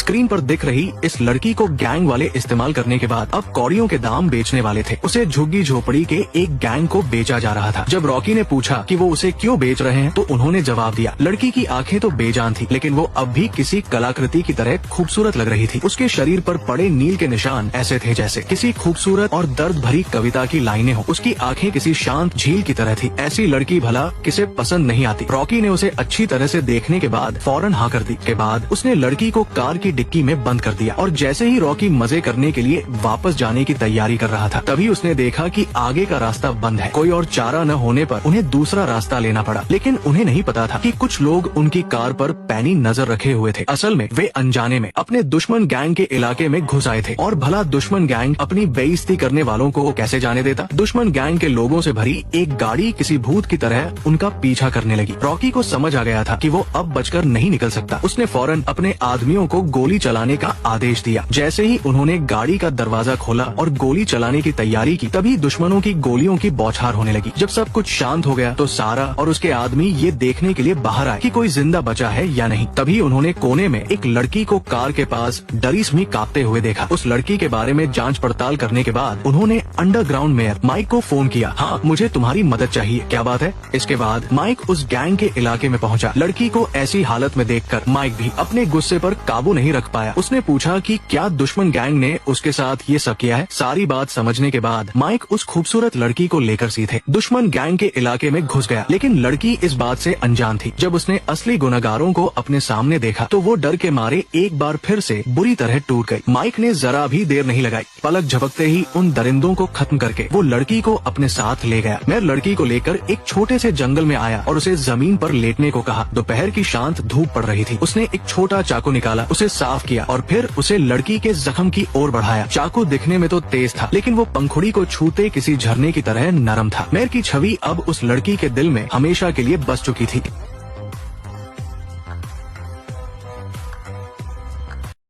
Screen पर दिख रही इस लड़की को गैंग वाले इस्तेमाल करने के बाद अब कौड़ियों के दाम बेचने वाले थे। उसे झुग्गी झोपड़ी के एक गैंग को बेचा जा रहा था। जब रॉकी ने पूछा कि वो उसे क्यों बेच रहे हैं तो उन्होंने जवाब दिया। लड़की की आंखें तो बेजान थी, लेकिन वो अब भी किसी कलाकृति की तरह खूबसूरत लग रही थी। उसके शरीर पर पड़े नील के निशान ऐसे थे जैसे किसी खूबसूरत और दर्द भरी कविता की लाइनें हो। उसकी आंखें किसी शांत झील की तरह थी। ऐसी लड़की भला किसे पसंद नहीं आती। रॉकी ने उसे अच्छी तरह से देखने के बाद फौरन हाँ कर दी। के बाद उसने लड़की को कार की डिक्की में बंद कर दिया और जैसे ही रॉकी मजे करने के लिए वापस जाने की तैयारी कर रहा था, तभी उसने देखा कि आगे का रास्ता बंद है। कोई और चारा न होने पर उन्हें दूसरा रास्ता लेना पड़ा, लेकिन उन्हें नहीं पता था कि कुछ लोग उनकी कार पर पैनी नजर रखे हुए थे। असल में वे अनजाने में अपने दुश्मन गैंग के इलाके में घुस आए थे और भला दुश्मन गैंग अपनी बेइज्जती करने वालों को कैसे जाने देता। दुश्मन गैंग के लोगों से भरी एक गाड़ी किसी भूत की तरह उनका पीछा करने लगी। रॉकी को समझ आ गया था कि वो अब बचकर नहीं निकल सकता। उसने फौरन अपने आदमियों को गोली चलाने का आदेश दिया। जैसे ही उन्होंने गाड़ी का दरवाजा खोला और गोली चलाने की तैयारी की, तभी दुश्मनों की गोलियों की बौछार होने लगी। जब सब कुछ शांत हो गया तो सारा और उसके आदमी ये देखने के लिए बाहर आए कि कोई जिंदा बचा है या नहीं। तभी उन्होंने कोने में एक लड़की को कार के पास डरी समी कांपते हुए देखा। उस लड़की के बारे में जांच पड़ताल करने के बाद उन्होंने अंडरग्राउंड मेयर माइक को फोन किया। हाँ, मुझे तुम्हारी मदद चाहिए। क्या बात है? इसके बाद माइक उस गैंग के इलाके में पहुंचा। लड़की को ऐसी हालत में देखकर माइक भी अपने गुस्से पर काबू नहीं रख पाया। उसने पूछा कि क्या दुश्मन गैंग ने उसके साथ ये सब किया है। सारी बात समझने के बाद माइक उस खूबसूरत लड़की को लेकर सीधे दुश्मन गैंग के इलाके में घुस गया, लेकिन लड़की इस बात से अनजान थी। जब उसने असली गुनहगारों को अपने सामने देखा तो वो डर के मारे एक बार फिर से बुरी तरह टूट गई। माइक ने जरा भी देर नहीं लगाई। पलक झपकते ही उन दरिंदों को खत्म करके वो लड़की को अपने साथ ले गया। मैं लड़की को लेकर एक छोटे से जंगल में आया और उसे जमीन पर लेटने को कहा। दोपहर की शांत धूप पड़ रही थी। उसने एक छोटा चाकू निकाला, उसे साफ किया और फिर उसे लड़की के जख्म की ओर बढ़ाया। चाकू दिखने में तो तेज था, लेकिन वो पंखुड़ी को छूते किसी झरने की तरह नरम था। मेयर की छवि अब उस लड़की के दिल में हमेशा के लिए बस चुकी थी।